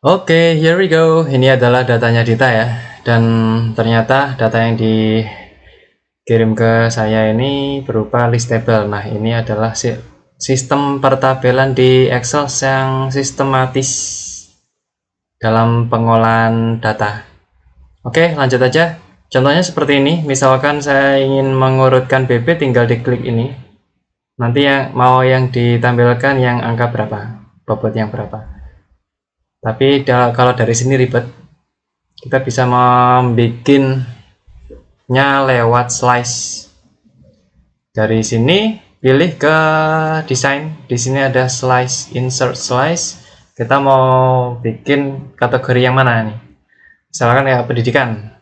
Oke, here we go. Ini adalah datanya Dita ya. Dan ternyata data yang dikirim ke saya ini berupa list table. Nah, ini adalah sistem pertabelan di Excel yang sistematis dalam pengolahan data. Oke, lanjut aja. Contohnya seperti ini. Misalkan saya ingin mengurutkan BP, tinggal diklik ini. Nanti yang ditampilkan yang angka berapa, bobot yang berapa. Tapi kalau dari sini ribet, kita bisa membuatnya lewat slice. Dari sini pilih ke desain. Di sini ada slice, insert slice. Kita mau bikin kategori yang mana nih? Misalkan ya pendidikan.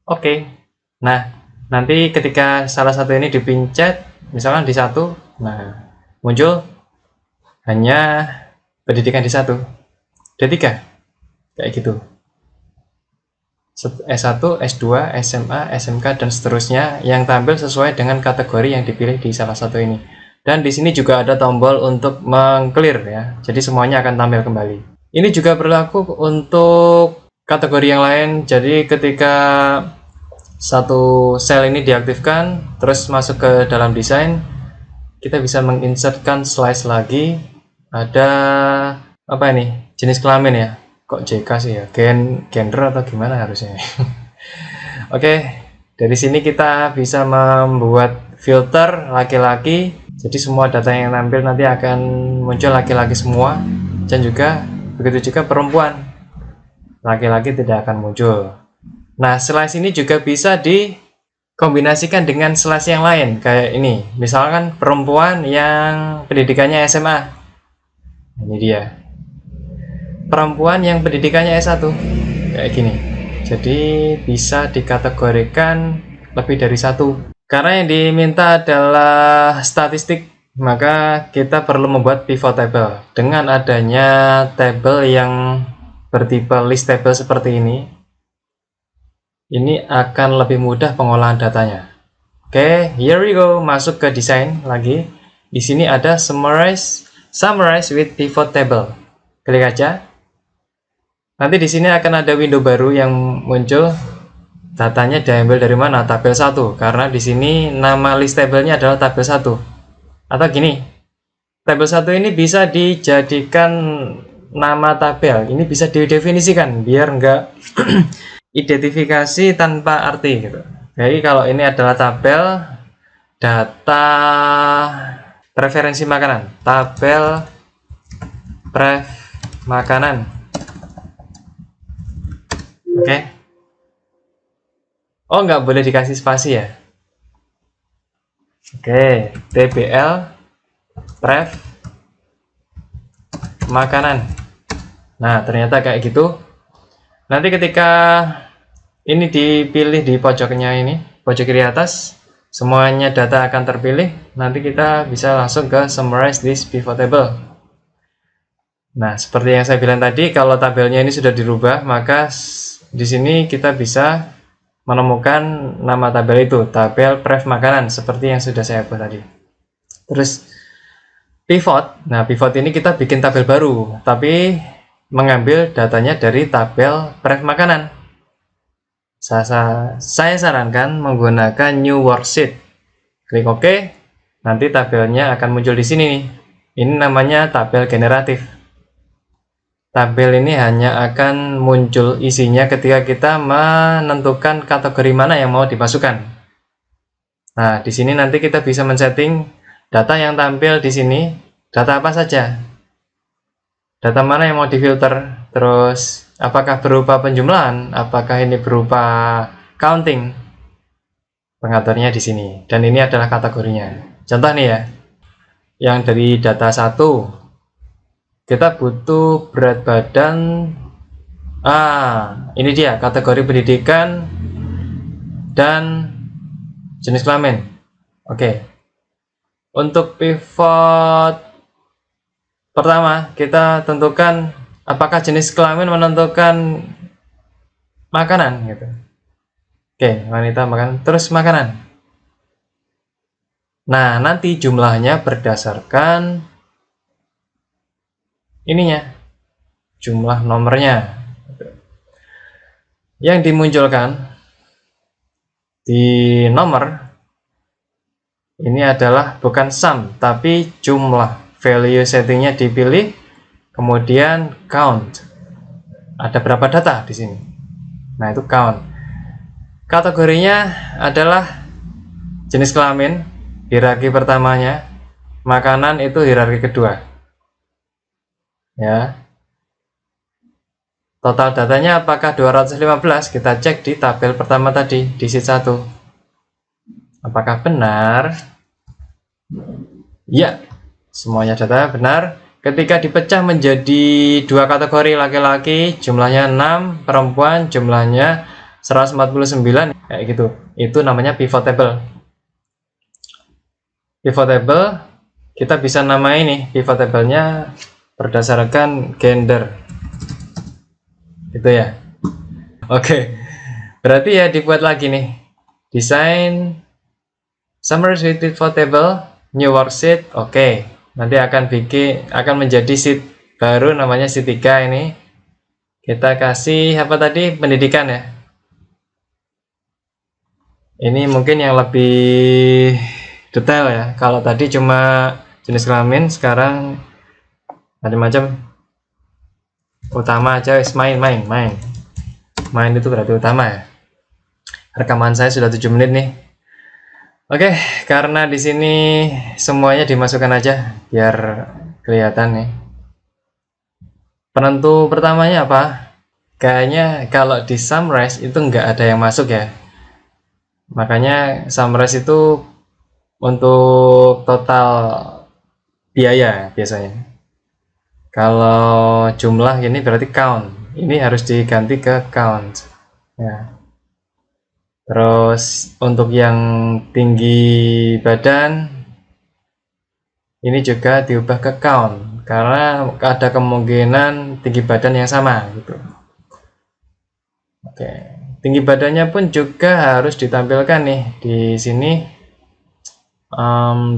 Oke. Nah, nanti ketika salah satu ini dipencet, misalkan di satu, nah muncul hanya pendidikan di satu. D3 kayak gitu, S1, S2, SMA, SMK dan seterusnya yang tampil sesuai dengan kategori yang dipilih di salah satu ini. Dan di sini juga ada tombol untuk mengclear ya, jadi semuanya akan tampil kembali. Ini juga berlaku untuk kategori yang lain. Jadi ketika satu sel ini diaktifkan terus masuk ke dalam desain, kita bisa menginsertkan slice lagi. Ada apa ini, jenis kelamin ya, kok JK sih ya, gender atau gimana harusnya. Oke, dari sini kita bisa membuat filter laki-laki, jadi semua data yang tampil nanti akan muncul laki-laki semua, dan juga begitu juga perempuan, laki-laki tidak akan muncul. Nah, slice ini juga bisa dikombinasikan dengan slice yang lain kayak ini, misalkan perempuan yang pendidikannya SMA, ini dia perempuan yang pendidikannya S1 kayak gini. Jadi bisa dikategorikan lebih dari satu. Karena yang diminta adalah statistik, maka kita perlu membuat pivot table. Dengan adanya table yang bertipe list table seperti ini akan lebih mudah pengolahan datanya. Oke, here we go. Masuk ke desain lagi. Di sini ada summarize with pivot table. Klik aja. Nanti di sini akan ada window baru yang muncul. Datanya diambil dari mana? Tabel 1. Karena di sini nama list table-nya adalah tabel 1. Atau gini, tabel 1 ini bisa dijadikan nama tabel. Ini bisa didefinisikan biar enggak identifikasi tanpa arti gitu. Jadi kalau ini adalah tabel data preferensi makanan, tabel pref makanan. Oke. Oh, nggak boleh dikasih spasi ya. Oke, TBL pref makanan. Nah, ternyata kayak gitu. Nanti ketika ini dipilih di pojoknya ini, pojok kiri atas, semuanya data akan terpilih. Nanti kita bisa langsung ke summarize this pivot table. Nah, seperti yang saya bilang tadi, kalau tabelnya ini sudah dirubah, maka di sini kita bisa menemukan nama tabel itu, tabel pref makanan, seperti yang sudah saya buat tadi. Terus pivot, nah pivot ini kita bikin tabel baru, tapi mengambil datanya dari tabel pref makanan. Saya sarankan menggunakan new worksheet. Klik OK, nanti tabelnya akan muncul di sini nih. Ini namanya tabel generatif. Tabel ini hanya akan muncul isinya ketika kita menentukan kategori mana yang mau dimasukkan. Nah, di sini nanti kita bisa men-setting data yang tampil di sini, data apa saja. Data mana yang mau difilter, terus apakah berupa penjumlahan, apakah ini berupa counting. Pengaturnya di sini, dan ini adalah kategorinya. Contoh nih ya, yang dari data 1, kita butuh berat badan. Ini dia kategori pendidikan dan jenis kelamin. Oke. Untuk pivot pertama, kita tentukan apakah jenis kelamin menentukan makanan gitu. Oke, wanita makan, terus makanan. Nah, nanti jumlahnya berdasarkan ininya, jumlah nomornya. Yang dimunculkan di nomor ini adalah bukan sum, tapi jumlah. Value settingnya dipilih, kemudian count. Ada berapa data di sini? Nah, itu count. Kategorinya adalah jenis kelamin, hierarki pertamanya, makanan itu hierarki kedua. Ya. Total datanya apakah 215? Kita cek di tabel pertama tadi, di sheet 1. Apakah benar? Ya, semuanya data benar. Ketika dipecah menjadi dua kategori, laki-laki jumlahnya 6, perempuan jumlahnya 149, kayak gitu. Itu namanya pivot table. Pivot table kita bisa namai nih pivot table-nya berdasarkan gender. Gitu ya. Oke. Berarti ya dibuat lagi nih. Desain summary with pivot table, new worksheet. Oke. Nanti akan menjadi sheet baru namanya sheet 3 ini. Kita kasih apa tadi? Pendidikan ya. Ini mungkin yang lebih detail ya. Kalau tadi cuma jenis kelamin, sekarang macam-macam. Utama aja, main itu berarti utama ya. Rekaman saya sudah 7 menit nih. Oke, karena di sini semuanya dimasukkan aja biar kelihatan nih. Penentu pertamanya apa? Kayaknya kalau di summarize itu nggak ada yang masuk ya. Makanya summarize itu untuk total biaya biasanya. Kalau jumlah ini berarti count. Ini harus diganti ke count. Ya. Terus untuk yang tinggi badan ini juga diubah ke count karena ada kemungkinan tinggi badan yang sama gitu. Oke. Tinggi badannya pun juga harus ditampilkan nih di sini.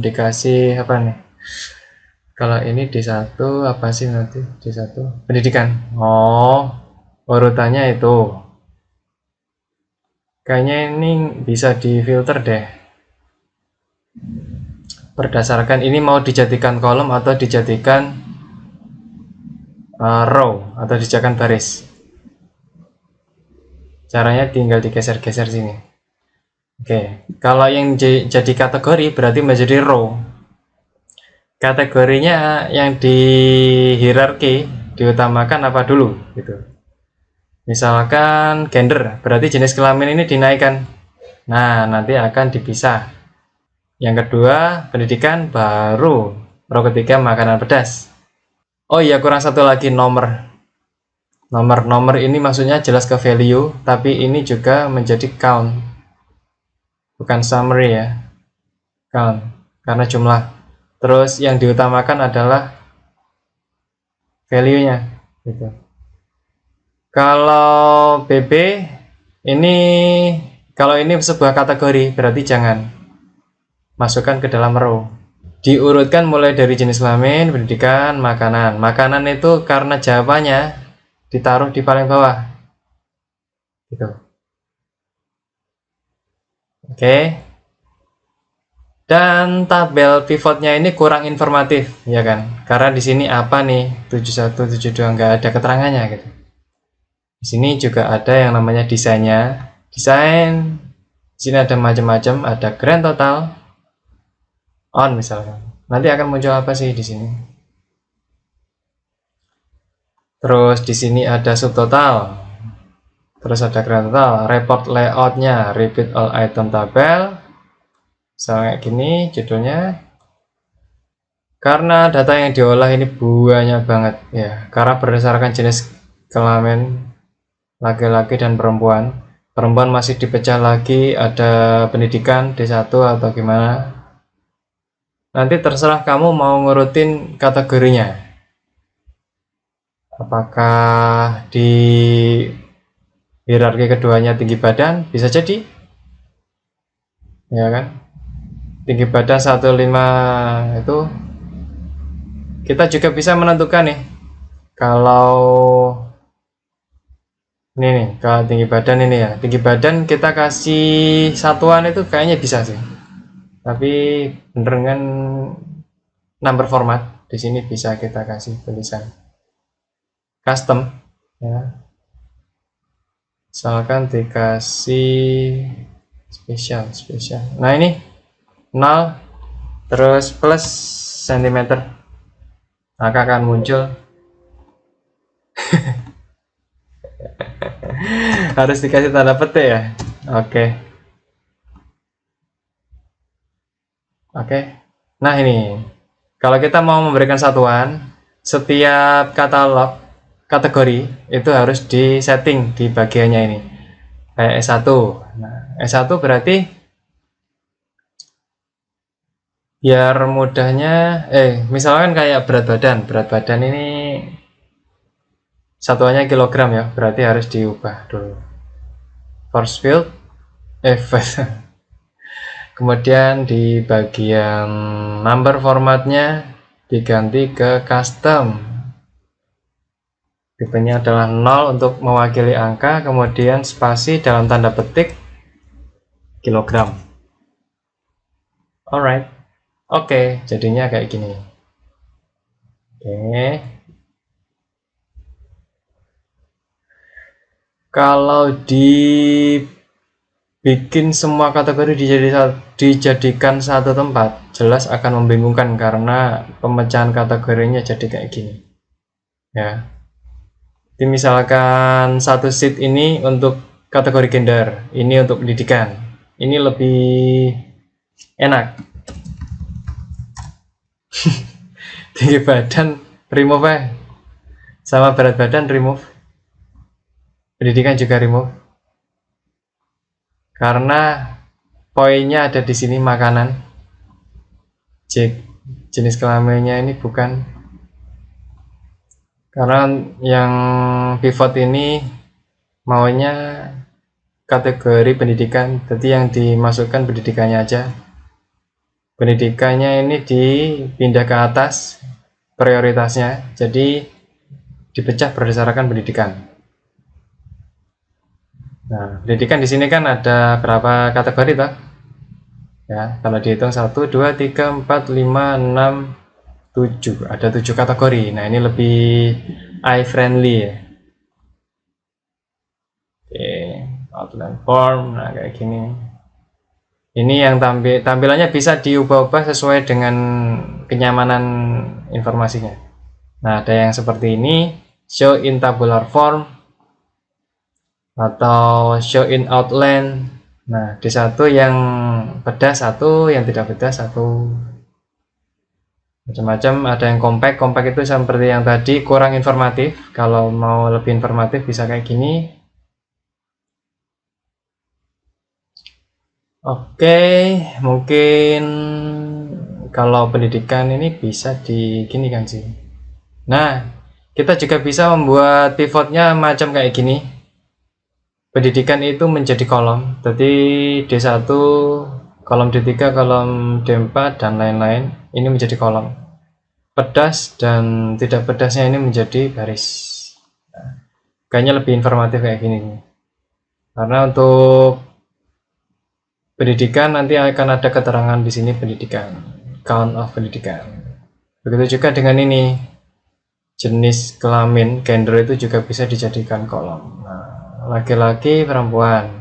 Dikasih apa nih? Kalau ini D1 apa sih nanti? D1 pendidikan. Oh, urutannya itu. Kayaknya ini bisa difilter deh. Berdasarkan ini mau dijadikan kolom atau dijadikan row atau dijadikan baris. Caranya tinggal digeser-geser sini. Oke, kalau yang jadi kategori berarti menjadi row. Kategorinya yang di hierarki diutamakan apa dulu gitu. Misalkan gender, berarti jenis kelamin ini dinaikkan. Nah, nanti akan dipisah. Yang kedua, pendidikan, baru row ketiga makanan pedas. Oh iya, kurang satu lagi, nomor. Nomor ini maksudnya jelas ke value, tapi ini juga menjadi count. Bukan summary ya. Count karena jumlah. Terus yang diutamakan adalah value-nya gitu. Kalau BB ini kalau ini sebuah kategori berarti jangan masukkan ke dalam row. Diurutkan mulai dari jenis kelamin, pendidikan, makanan. Makanan itu karena jawabannya ditaruh di paling bawah. Gitu. Oke. Dan tabel pivotnya ini kurang informatif, ya kan? Karena di sini apa nih 71, 72 nggak ada keterangannya gitu. Di sini juga ada yang namanya desainnya. Desain, di sini ada macam-macam, ada grand total, on misalkan. Nanti akan muncul apa sih di sini? Terus di sini ada subtotal. Terus ada grand total, report layoutnya, repeat all item tabel. Misalnya kayak gini judulnya. Karena data yang diolah ini banyak banget ya, karena berdasarkan jenis kelamin laki-laki dan perempuan. Perempuan masih dipecah lagi, ada pendidikan D1 atau gimana. Nanti terserah kamu mau ngurutin kategorinya. Apakah di hierarki keduanya tinggi badan, bisa jadi. Ya kan? Tinggi badan 15 itu kita juga bisa menentukan nih Kalau ini nih, kalau tinggi badan ini ya, tinggi badan kita kasih satuan itu kayaknya bisa sih. Tapi bener kan number format di sini bisa kita kasih tulisan custom ya. Misalkan dikasih spesial. Nah ini 0 terus plus cm, maka akan muncul harus dikasih tanda petik ya. Oke. Nah ini kalau kita mau memberikan satuan, setiap kategori itu harus di setting di bagiannya ini kayak S1. Nah S1 berarti biar mudahnya misalkan kayak berat badan ini satuannya kilogram ya, berarti harus diubah dulu force field kemudian di bagian number formatnya diganti ke custom, tipenya adalah 0 untuk mewakili angka, kemudian spasi dalam tanda petik kilogram. Alright, oke, jadinya kayak gini. Oke. Kalau dibikin semua kategori dijadikan satu tempat, jelas akan membingungkan karena pemecahan kategorinya jadi kayak gini. Ya. Jadi misalkan satu sheet ini untuk kategori gender, ini untuk pendidikan. Ini lebih enak. Tinggi badan remove ya. Sama berat badan remove. Pendidikan juga remove. Karena poinnya ada di sini makanan. Jenis kelaminnya ini bukan. Karena yang pivot ini maunya kategori pendidikan, jadi yang dimasukkan pendidikannya aja. Pendidikannya ini dipindah ke atas prioritasnya, jadi dipecah berdasarkan pendidikan. Nah, pendidikan di sini kan ada berapa kategori toh? Ya, kalau dihitung 1, 2, 3, 4, 5, 6, 7. Ada 7 kategori. Nah, ini lebih eye friendly ya. Oke, outline form. Nah, kayak gini. Ini yang tampilannya bisa diubah-ubah sesuai dengan kenyamanan informasinya. Nah, ada yang seperti ini, show in tabular form atau show in outline. Nah, di satu yang pedas, satu yang tidak pedas, satu. Macam-macam, ada yang compact itu seperti yang tadi, kurang informatif. Kalau mau lebih informatif bisa kayak gini. Oke, mungkin kalau pendidikan ini bisa digini kan sih. Nah, kita juga bisa membuat pivotnya macam kayak gini. Pendidikan itu menjadi kolom, jadi D1, kolom D3, kolom D4, dan lain-lain. Ini menjadi kolom. Pedas dan tidak pedasnya ini menjadi baris. Nah, kayaknya lebih informatif kayak gini. Karena untuk pendidikan nanti akan ada keterangan di sini pendidikan, count of pendidikan. Begitu juga dengan ini, jenis kelamin, gender itu juga bisa dijadikan kolom. Nah, laki-laki, perempuan,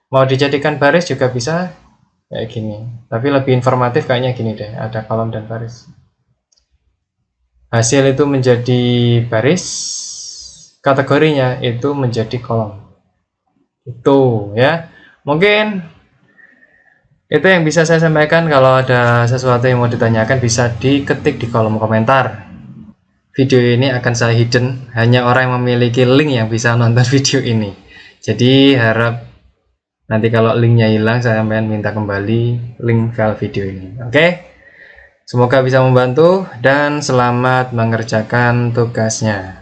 mau dijadikan baris juga bisa kayak gini, tapi lebih informatif kayaknya gini deh, ada kolom dan baris. Hasil itu menjadi baris, kategorinya itu menjadi kolom. Itu ya, mungkin itu yang bisa saya sampaikan. Kalau ada sesuatu yang mau ditanyakan bisa diketik di kolom komentar. Video ini akan saya hidden, hanya orang yang memiliki link yang bisa nonton video ini. Jadi harap nanti kalau linknya hilang saya akan minta kembali link file video ini. Oke? Semoga bisa membantu dan selamat mengerjakan tugasnya.